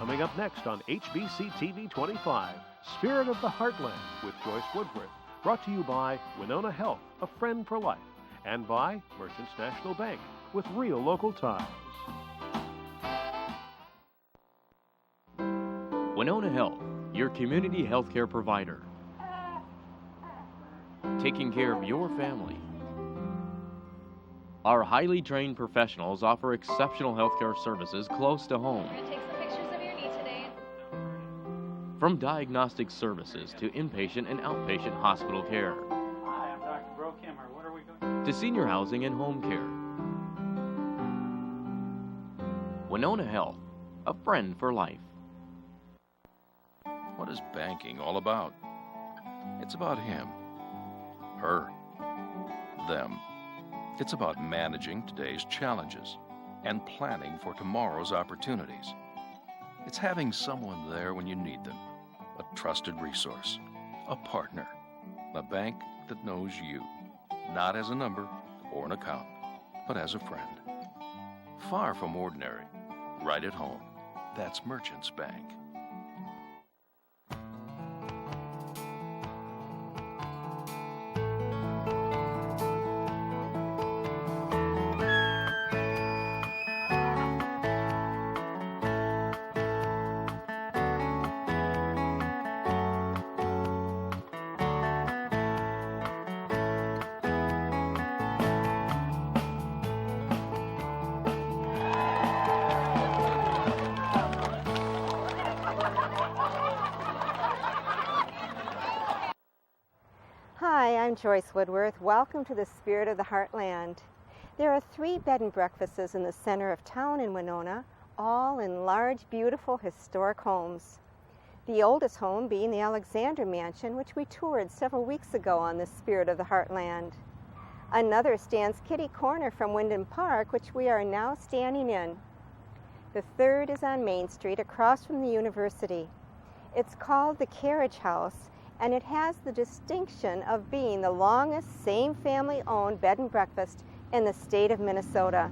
Coming up next on HBC TV 25, Spirit of the Heartland with Joyce Woodworth. Brought to you by Winona Health, a friend for life, and by Merchants National Bank, with real local ties. Winona Health, your community healthcare provider. Taking care of your family. Our highly trained professionals offer exceptional healthcare services close to home. We're going to take some pictures of your knee today. From diagnostic services to inpatient and outpatient hospital care. Hi, I'm Dr. Brokemmer. What are we going to senior housing and home care. Winona Health, a friend for life. What is banking all about? It's about him, her, them. It's about managing today's challenges and planning for tomorrow's opportunities. It's having someone there when you need them, a trusted resource, a partner, a bank that knows you, not as a number or an account, but as a friend. Far from ordinary, right at home. That's Merchants Bank. Hi, I'm Joyce Woodworth. Welcome to the Spirit of the Heartland. There are 3 bed and breakfasts in the center of town in Winona, all in large, beautiful, historic homes. The oldest home being the Alexander Mansion, which we toured several weeks ago on the Spirit of the Heartland. Another stands kitty corner from Wyndham Park, which we are now standing in. The third is on Main Street across from the university. It's called the Carriage House, and it has the distinction of being the longest same family-owned bed and breakfast in the state of Minnesota.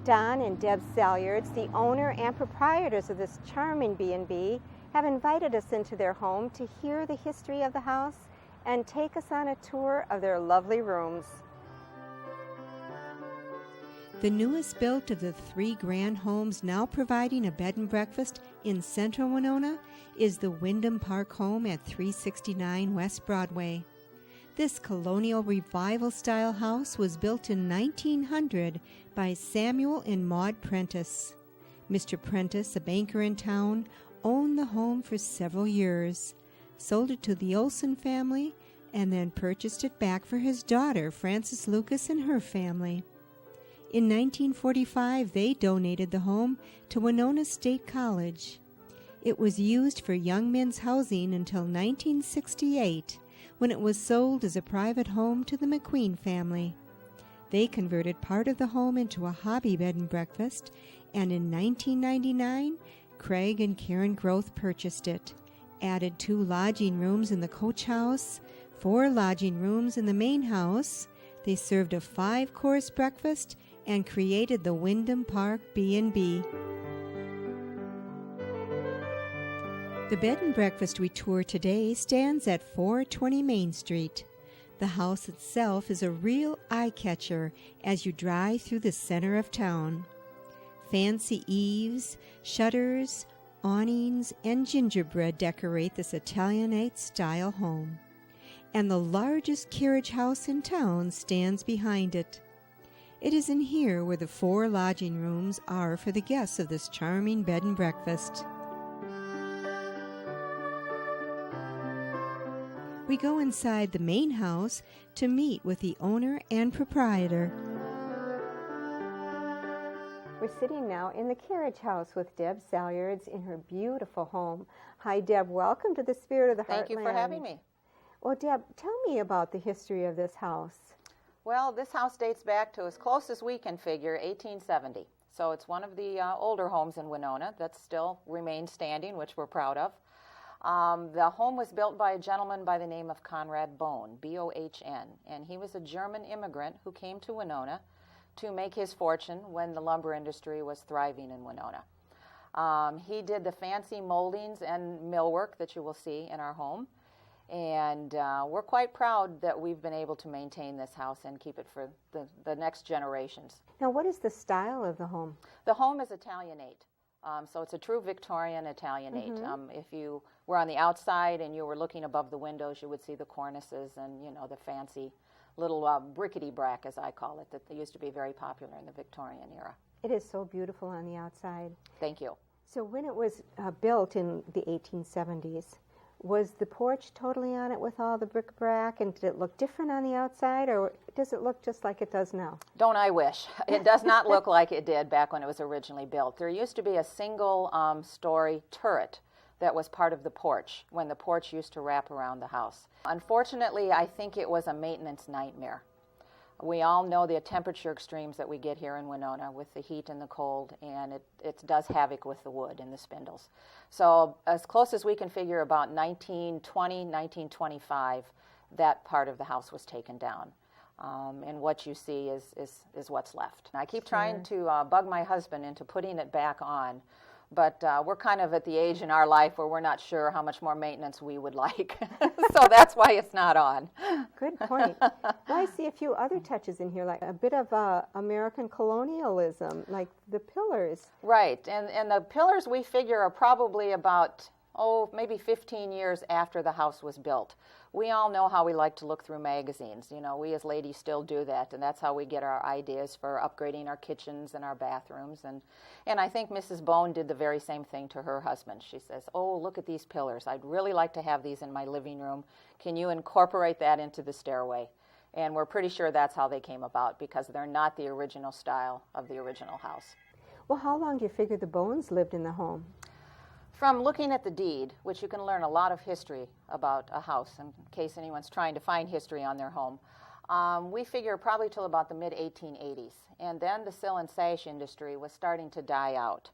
Don and Deb Salyards, the owner and proprietors of this charming B&B, have invited us into their home to hear the history of the house and take us on a tour of their lovely rooms. The newest built of the 3 grand homes now providing a bed and breakfast in central Winona is the Wyndham Park home at 369 West Broadway. This colonial revival-style house was built in 1900 by Samuel and Maud Prentice. Mr. Prentice, a banker in town, owned the home for several years, sold it to the Olson family, and then purchased it back for his daughter, Frances Lucas, and her family. In 1945, they donated the home to Winona State College. It was used for young men's housing until 1968, when it was sold as a private home to the McQueen family. They converted part of the home into a hobby bed and breakfast, and in 1999, Craig and Karen Groth purchased it, added 2 lodging rooms in the coach house, 4 lodging rooms in the main house. They served a 5-course breakfast and created the Wyndham Park B&B. The bed and breakfast we tour today stands at 420 Main Street. The house itself is a real eye-catcher as you drive through the center of town. Fancy eaves, shutters, awnings, and gingerbread decorate this Italianate-style home. And the largest carriage house in town stands behind it. It is in here where the 4 lodging rooms are for the guests of this charming bed and breakfast. We go inside the main house to meet with the owner and proprietor. We're sitting now in the Carriage House with Deb Salyards in her beautiful home. Hi, Deb. Welcome to the Spirit of the Heartland. Thank you for having me. Well, Deb, tell me about the history of this house. Well, this house dates back to, as close as we can figure, 1870. So it's one of the older homes in Winona that still remains standing, which we're proud of. The home was built by a gentleman by the name of Conrad Bohn, B-O-H-N, and he was a German immigrant who came to Winona to make his fortune when the lumber industry was thriving in Winona. He did the fancy moldings and millwork that you will see in our home. And we're quite proud that we've been able to maintain this house and keep it for the next generations. Now, what is the style of the home? The home is Italianate. So it's a true Victorian Italianate. If you were on the outside and you were looking above the windows, you would see the cornices and, you know, the fancy little brickety-brack, as I call it, that they used to be very popular in the Victorian era. It is so beautiful on the outside. Thank you. So when it was built in the 1870s, was the porch totally on it with all the bric-a-brac, and did it look different on the outside, or does it look just like it does now? Don't I wish. It does not look like it did back when it was originally built. There used to be a single story turret that was part of the porch when the porch used to wrap around the house. Unfortunately, I think it was a maintenance nightmare. We all know the temperature extremes that we get here in Winona with the heat and the cold, and it does havoc with the wood and the spindles. So as close as we can figure, about 1920, 1925, that part of the house was taken down. And what you see is what's left. I keep trying to bug my husband into putting it back on, but we're kind of at the age in our life where we're not sure how much more maintenance we would like. So that's why it's not on. Good point. Well, I see a few other touches in here, like a bit of American colonialism, like the pillars. Right, and the pillars we figure are probably about, maybe 15 years after the house was built. We all know how we like to look through magazines. You know, we as ladies still do that, and that's how we get our ideas for upgrading our kitchens and our bathrooms. And I think Mrs. Bone did the very same thing to her husband. She says, "Oh, look at these pillars. I'd really like to have these in my living room. Can you incorporate that into the stairway?" And we're pretty sure that's how they came about, because they're not the original style of the original house. Well, how long do you figure the Bones lived in the home? From looking at the deed, which you can learn a lot of history about a house in case anyone's trying to find history on their home, we figure probably till about the mid-1880s. And then the sill and sash industry was starting to die out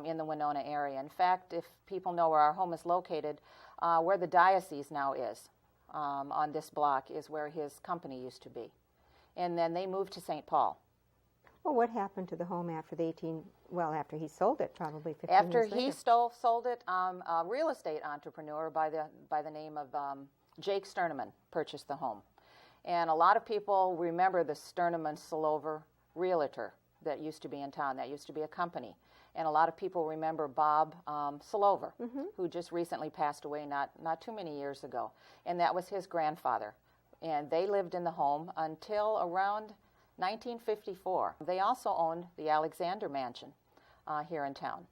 in the Winona area. In fact, if people know where our home is located, where the diocese now is on this block is where his company used to be. And then they moved to St. Paul. Well, what happened to the home after after he sold it, probably 15 After years later? he sold it, a real estate entrepreneur by the name of Jake Sterneman purchased the home. And a lot of people remember the Sterneman Salover Realtor that used to be in town. That used to be a company. And a lot of people remember Bob Salover, who just recently passed away not too many years ago. And that was his grandfather. And they lived in the home until around 1954. They also owned the Alexander Mansion here in town.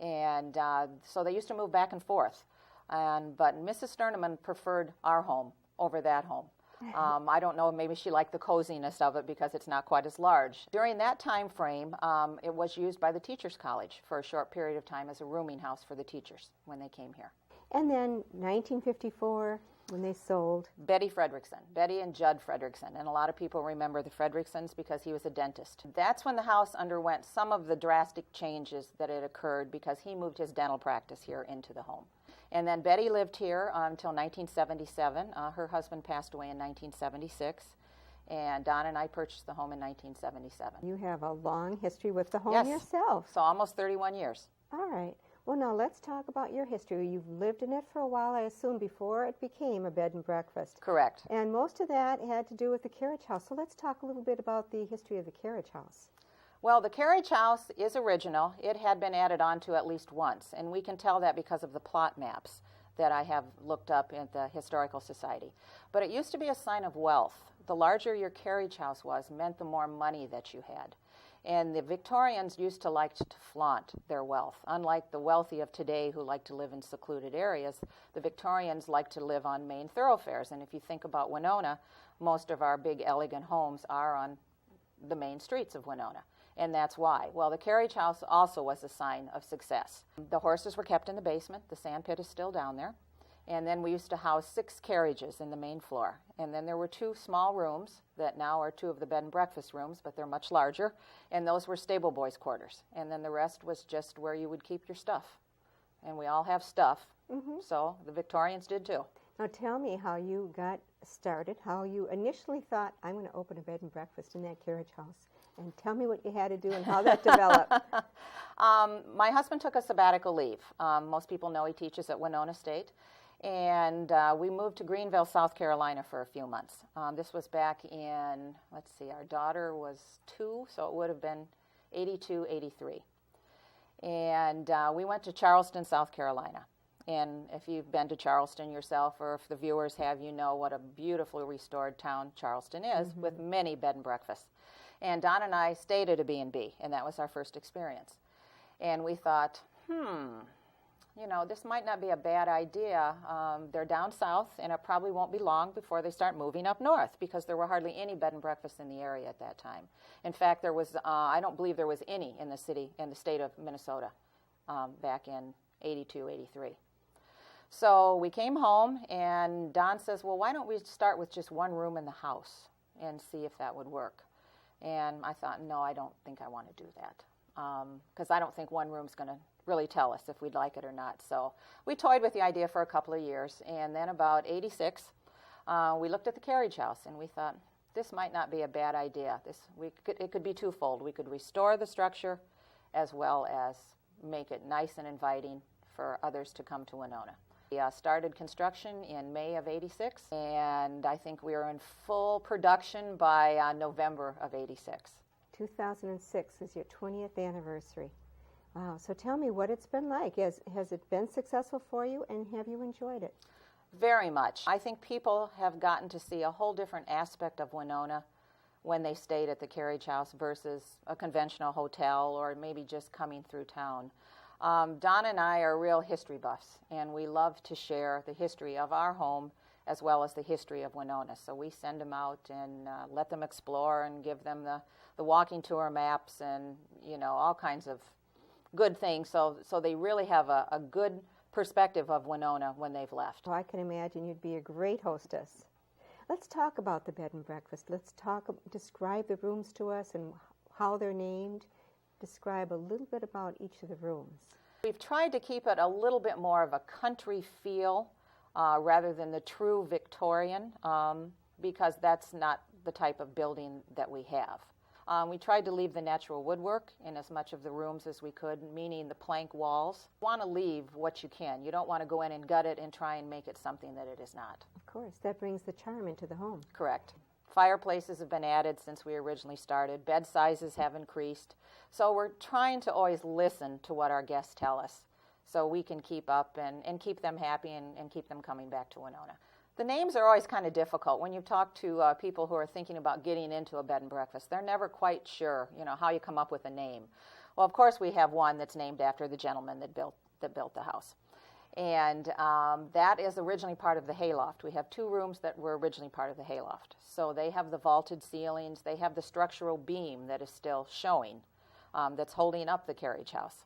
And so they used to move back and forth. But Mrs. Sterneman preferred our home over that home. I don't know, maybe she liked the coziness of it because it's not quite as large. During that time frame, it was used by the Teachers College for a short period of time as a rooming house for the teachers when they came here. And then 1954, when they sold. Betty and Judd Fredrickson. And a lot of people remember the Fredricksons because he was a dentist. That's when the house underwent some of the drastic changes that had occurred because he moved his dental practice here into the home. And then Betty lived here until 1977. Her husband passed away in 1976. And Don and I purchased the home in 1977. You have a long history with the home yourself. So almost 31 years. All right. Well, now let's talk about your history. You've lived in it for a while, I assume, before it became a bed and breakfast. Correct. And most of that had to do with the Carriage House. So let's talk a little bit about the history of the Carriage House. Well, the Carriage House is original. It had been added on to at least once, and we can tell that because of the plot maps that I have looked up at the Historical Society. But it used to be a sign of wealth. The larger your carriage house was meant the more money that you had. And the Victorians used to like to flaunt their wealth. Unlike the wealthy of today who like to live in secluded areas, the Victorians like to live on main thoroughfares. And if you think about Winona, most of our big elegant homes are on the main streets of Winona. And that's why. Well, the carriage house also was a sign of success. The horses were kept in the basement. The sand pit is still down there. And then we used to house 6 carriages in the main floor. And then there were 2 small rooms that now are 2 of the bed and breakfast rooms, but they're much larger. And those were stable boys' quarters. And then the rest was just where you would keep your stuff. And we all have stuff, so the Victorians did too. Now tell me how you got started, how you initially thought, I'm going to open a bed and breakfast in that carriage house. And tell me what you had to do and how that developed. My husband took a sabbatical leave. Most people know he teaches at Winona State. And we moved to Greenville, South Carolina for a few months. This was back in, let's see, our daughter was 2, so it would have been 82, 83. And we went to Charleston, South Carolina. And if you've been to Charleston yourself, or if the viewers have, you know what a beautifully restored town Charleston is, with many bed and breakfasts. And Don and I stayed at a B&B, and that was our first experience. And we thought, you know, this might not be a bad idea. They're down south, and it probably won't be long before they start moving up north, because there were hardly any bed and breakfasts in the area at that time. In fact, there was, I don't believe there was any in the state of Minnesota back in 82, 83. So we came home, and Don says, well, why don't we start with just one room in the house and see if that would work? And I thought, no, I don't think I want to do that, because I don't think one room's going to really tell us if we'd like it or not. So we toyed with the idea for a couple of years, and then about 86, we looked at the Carriage house, and we thought, this might not be a bad idea. It could be twofold. We could restore the structure as well as make it nice and inviting for others to come to Winona. We started construction in May of 86, and I think we were in full production by November of 86. 2006 is your 20th anniversary. Wow, so tell me what it's been like. Has it been successful for you, and have you enjoyed it? Very much. I think people have gotten to see a whole different aspect of Winona when they stayed at the Carriage house versus a conventional hotel or maybe just coming through town. Don and I are real history buffs, and we love to share the history of our home as well as the history of Winona. So we send them out and let them explore and give them the walking tour maps and, you know, all kinds of good things. So they really have a good perspective of Winona when they've left. Well, I can imagine you'd be a great hostess. Let's talk about the bed and breakfast. Describe the rooms to us and how they're named. Describe a little bit about each of the rooms. We've tried to keep it a little bit more of a country feel rather than the true Victorian, because that's not the type of building that we have. We tried to leave the natural woodwork in as much of the rooms as we could, meaning the plank walls. You want to leave what you can. You don't want to go in and gut it and try and make it something that it is not. Of course, that brings the charm into the home. Correct. Fireplaces have been added since we originally started. Bed sizes have increased. So we're trying to always listen to what our guests tell us so we can keep up and keep them happy and keep them coming back to Winona. The names are always kind of difficult. When you talk to people who are thinking about getting into a bed and breakfast, they're never quite sure, you know, how you come up with a name. Well, of course, we have one that's named after the gentleman that built the house. And that is originally part of the hayloft. We have 2 rooms that were originally part of the hayloft. So they have the vaulted ceilings. They have the structural beam that is still showing that's holding up the Carriage house.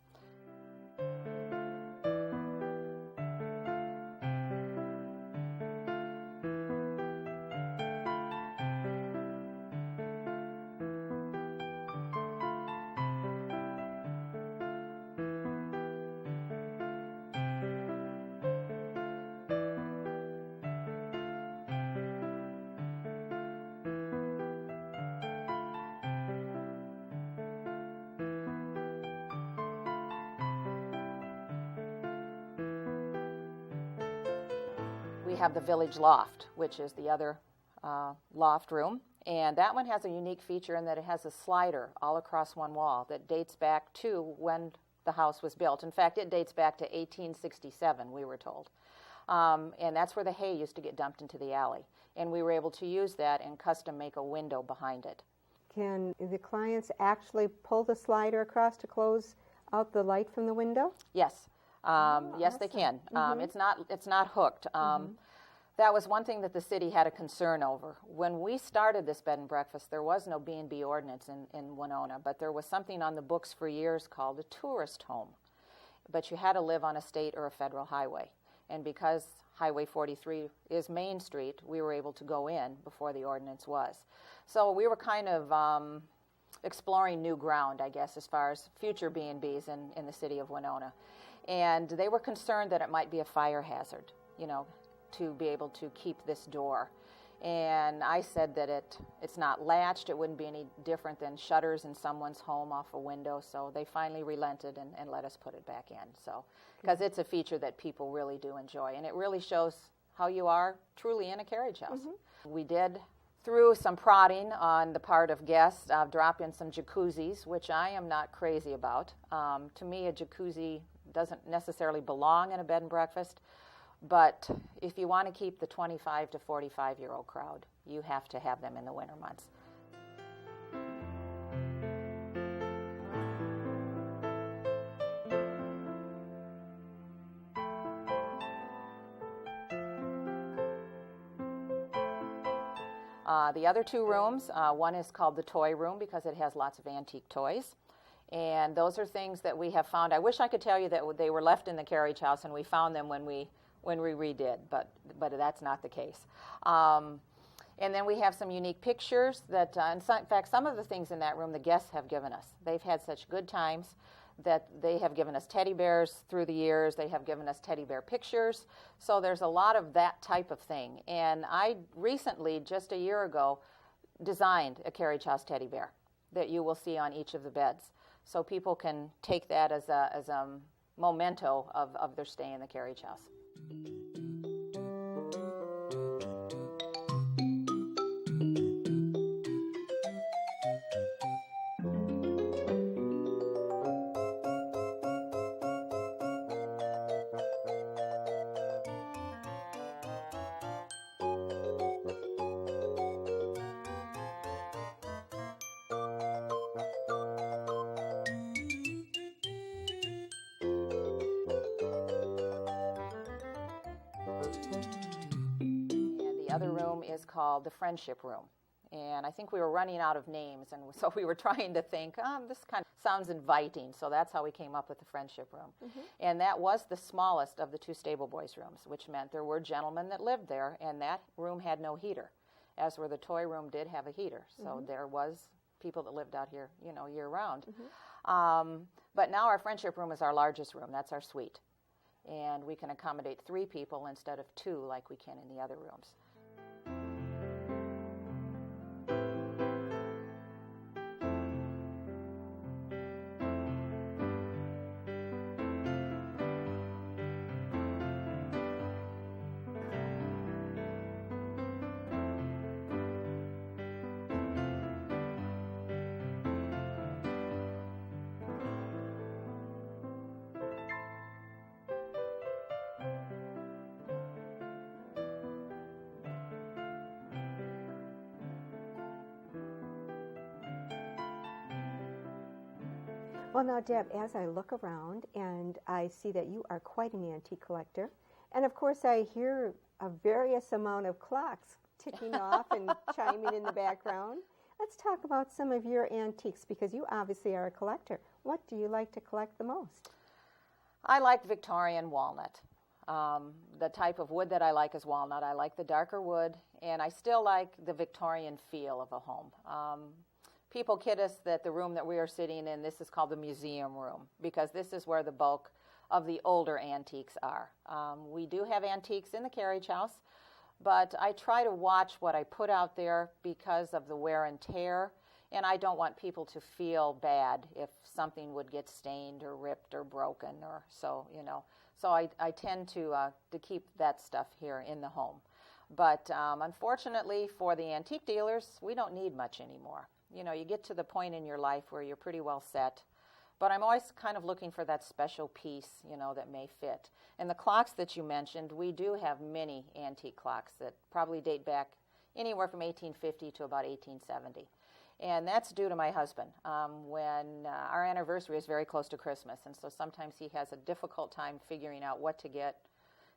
We have the village loft, which is the other loft room. And that one has a unique feature in that it has a slider all across one wall that dates back to when the house was built. In fact, it dates back to 1867, we were told. And that's where the hay used to get dumped into the alley. And we were able to use that and custom make a window behind it. Can the clients actually pull the slider across to close out the light from the window? Yes. Yes, awesome. They can. It's not hooked. That was one thing that the city had a concern over. When we started this bed and breakfast, there was no B&B ordinance in Winona, but there was something on the books for years called a tourist home. But you had to live on a state or a federal highway. And because Highway 43 is Main Street, we were able to go in before the ordinance was. So we were kind of exploring new ground, I guess, as far as future B&Bs in the city of Winona. And they were concerned that it might be a fire hazard, you know, to be able to keep this door. And I said that it's not latched. It wouldn't be any different than shutters in someone's home off a window. So they finally relented and let us put it back in. So, because it's a feature that people really do enjoy, and it really shows how you are truly in a carriage house. We did, through some prodding on the part of guests, drop in some jacuzzis, which I am not crazy about. To me, a jacuzzi doesn't necessarily belong in a bed and breakfast. But if you want to keep the 25 to 45-year-old crowd, you have to have them in the winter months. The other two rooms, one is called the toy room because it has lots of antique toys. And those are things that we have found. I wish I could tell you that they were left in the carriage house and we found them when we redid, but that's not the case. And then we have some unique pictures that, in fact, some of the things in that room the guests have given us. They've had such good times that they have given us teddy bears through the years. They have given us teddy bear pictures. So there's a lot of that type of thing. And I recently, just a year ago, designed a carriage house teddy bear that you will see on each of the beds. So people can take that as a memento of their stay in the carriage house. The other room is called the friendship room. And I think we were running out of names, and so we were trying to think, this kind of sounds inviting, so that's how we came up with the friendship room. And that was the smallest of the two stable boys' rooms, which meant there were gentlemen that lived there, and that room had no heater, as where the toy room did have a heater. So there was people that lived out here, year-round. But now our friendship room is our largest room. That's our suite. And we can accommodate 3 people instead of 2 like we can in the other rooms. Well, now, Deb, as I look around and I see that you are quite an antique collector, and of course I hear a various amount of clocks ticking off and chiming in the background. Let's talk about some of your antiques, because you obviously are a collector. What do you like to collect the most? I like Victorian walnut. The type of wood that I like is walnut. I like the darker wood, and I still like the Victorian feel of a home. People kid us that the room that we are sitting in, this is called the museum room, because this is where the bulk of the older antiques are. We do have antiques in the carriage house, but I try to watch what I put out there because of the wear and tear, and I don't want people to feel bad if something would get stained or ripped or broken or so, So I tend to keep that stuff here in the home. But unfortunately for the antique dealers, we don't need much anymore. You get to the point in your life where you're pretty well set. But I'm always kind of looking for that special piece, that may fit. And the clocks that you mentioned, we do have many antique clocks that probably date back anywhere from 1850 to about 1870. And that's due to my husband. When our anniversary is very close to Christmas, and so sometimes he has a difficult time figuring out what to get,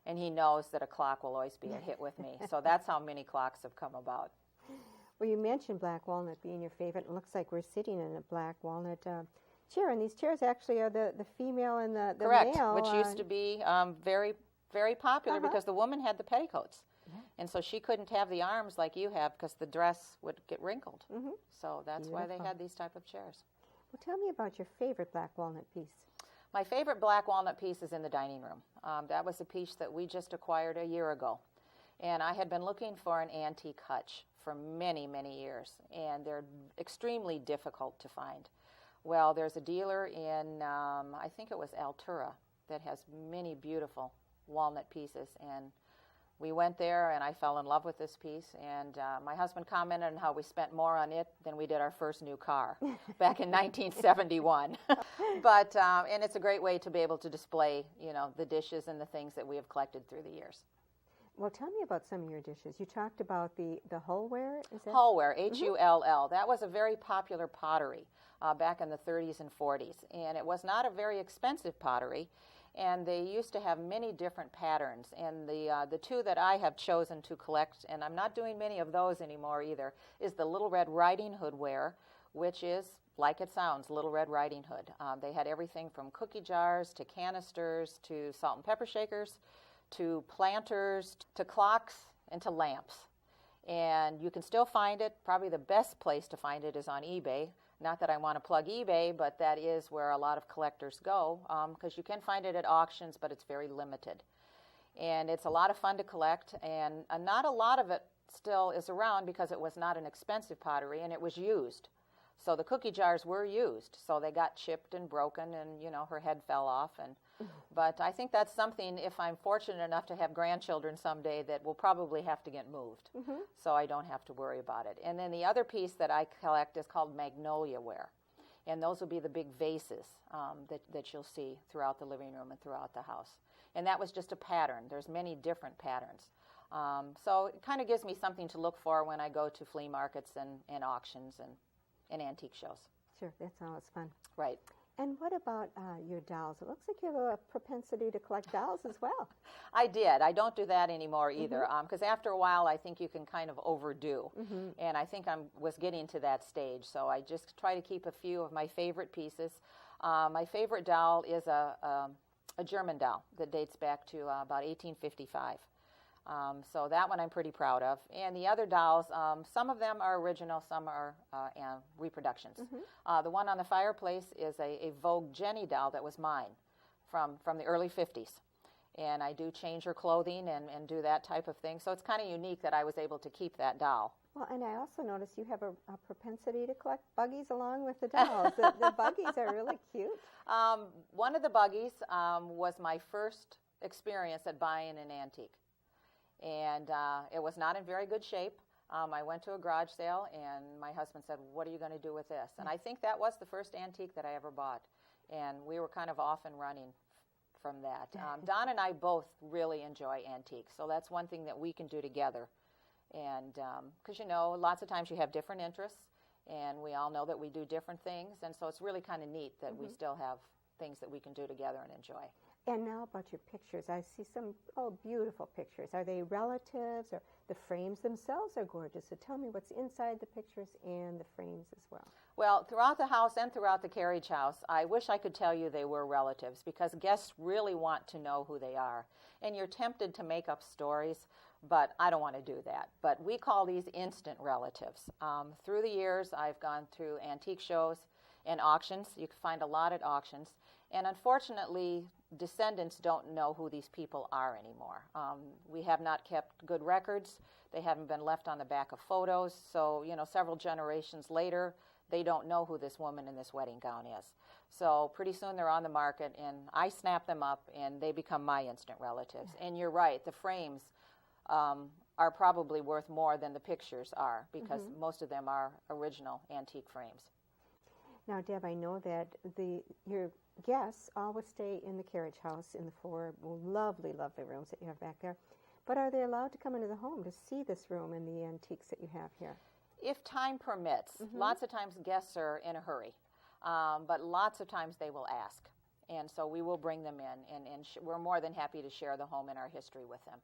and he knows that a clock will always be a hit with me. So that's how many clocks have come about. Well, you mentioned black walnut being your favorite. It looks like we're sitting in a black walnut chair, and these chairs actually are the female and the Correct, male. Which used to be very, very popular because the woman had the petticoats. Yeah. And so she couldn't have the arms like you have because the dress would get wrinkled. So that's why they had these type of chairs. Well, tell me about your favorite black walnut piece. My favorite black walnut piece is in the dining room. That was a piece that we just acquired a year ago. And I had been looking for an antique hutch for many, many years, and they're extremely difficult to find. Well, there's a dealer in, I think it was Altura, that has many beautiful walnut pieces, and we went there, and I fell in love with this piece, and my husband commented on how we spent more on it than we did our first new car back in 1971. But, and it's a great way to be able to display, you know, the dishes and the things that we have collected through the years. Well, tell me about some of your dishes. You talked about the hullware, is that? Hullware, Hull. That was a very popular pottery back in the 30s and 40s, and it was not a very expensive pottery, and they used to have many different patterns, and the two that I have chosen to collect, and I'm not doing many of those anymore either, is the Little Red Riding Hood ware, which is, like it sounds, Little Red Riding Hood. They had everything from cookie jars to canisters to salt and pepper shakers, to planters, to clocks, and to lamps. And you can still find it. Probably the best place to find it is on eBay. Not that I want to plug eBay, but that is where a lot of collectors go, because you can find it at auctions, but it's very limited. And it's a lot of fun to collect, and not a lot of it still is around because it was not an expensive pottery, and it was used. So the cookie jars were used, so they got chipped and broken, and, you know, her head fell off. But I think that's something, if I'm fortunate enough to have grandchildren someday, that will probably have to get moved, so I don't have to worry about it. And then the other piece that I collect is called magnolia ware, and those will be the big vases that you'll see throughout the living room and throughout the house. And that was just a pattern. There's many different patterns. So it kind of gives me something to look for when I go to flea markets and auctions and antique shows. Sure, that's always fun. Right. And what about your dolls? It looks like you have a propensity to collect dolls as well. I did. I don't do that anymore either, because after a while I think you can kind of overdo. And I think I was getting to that stage, so I just try to keep a few of my favorite pieces. My favorite doll is a German doll that dates back to about 1855. So that one I'm pretty proud of. And the other dolls, some of them are original, some are reproductions. The one on the fireplace is a Vogue Jenny doll that was mine from the early 50s. And I do change her clothing and do that type of thing. So it's kind of unique that I was able to keep that doll. Well, and I also noticed you have a propensity to collect buggies along with the dolls. The buggies are really cute. One of the buggies was my first experience at buying an antique. And it was not in very good shape. I went to a garage sale, and my husband said, "What are you going to do with this?" And I think that was the first antique that I ever bought. And we were kind of off and running from that. Don and I both really enjoy antiques, so that's one thing that we can do together. And because, you know, lots of times you have different interests, and we all know that we do different things, and so it's really kind of neat that we still have things that we can do together and enjoy. And now about your pictures. I see some beautiful pictures. Are they relatives, or the frames themselves are gorgeous? So tell me what's inside the pictures and the frames as well. Well, throughout the house and throughout the Carriage house, I wish I could tell you they were relatives, because guests really want to know who they are. And you're tempted to make up stories, but I don't want to do that. But we call these instant relatives. Through the years, I've gone through antique shows and auctions. You can find a lot at auctions. And unfortunately, descendants don't know who these people are anymore. We have not kept good records. They haven't been left on the back of photos. So, you know, several generations later, they don't know who this woman in this wedding gown is. So pretty soon they're on the market, and I snap them up, and they become my instant relatives. And you're right, the frames are probably worth more than the pictures are, because most of them are original antique frames. Now, Deb, I know that your guests always stay in the Carriage house in the 4 lovely, lovely rooms that you have back there. But are they allowed to come into the home to see this room and the antiques that you have here? If time permits. Lots of times guests are in a hurry, but lots of times they will ask. And so we will bring them in, and we're more than happy to share the home and our history with them.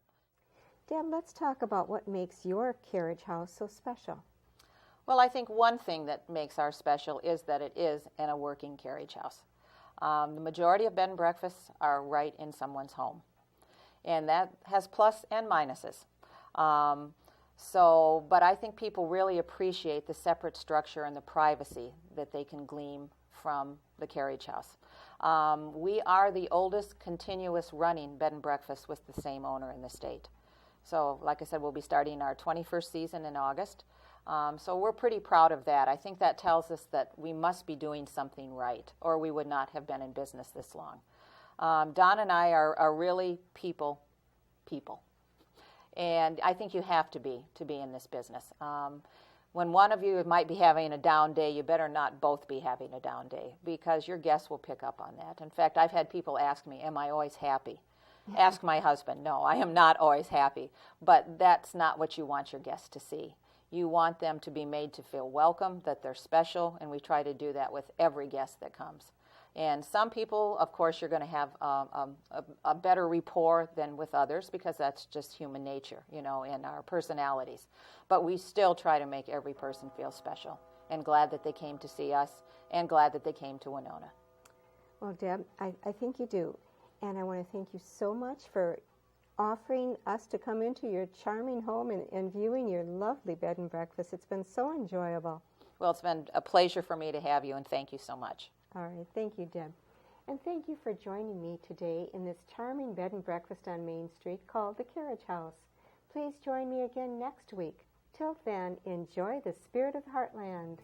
Deb, let's talk about what makes your Carriage house so special. Well, I think one thing that makes ours special is that it is in a working Carriage house. The majority of bed and breakfasts are right in someone's home, and that has plus and minuses. But I think people really appreciate the separate structure and the privacy that they can glean from the Carriage house. We are the oldest continuous running bed and breakfast with the same owner in the state. So like I said, we'll be starting our 21st season in August. So we're pretty proud of that. I think that tells us that we must be doing something right, or we would not have been in business this long. Don and I are really people. And I think you have to be in this business. When one of you might be having a down day, you better not both be having a down day, because your guests will pick up on that. In fact, I've had people ask me, am I always happy? Ask my husband. No, I am not always happy. But that's not what you want your guests to see. You want them to be made to feel welcome, that they're special, and we try to do that with every guest that comes. And some people, of course, you're going to have a better rapport than with others, because that's just human nature, you know, and our personalities. But we still try to make every person feel special, and glad that they came to see us, and glad that they came to Winona. Well, Deb, I think you do. And I want to thank you so much for offering us to come into your charming home and viewing your lovely bed and breakfast. It's been so enjoyable. Well, it's been a pleasure for me to have you, and thank you so much. All right. Thank you, Deb. And thank you for joining me today in this charming bed and breakfast on Main Street called the Carriage House. Please join me again next week. Till then, enjoy the spirit of the Heartland.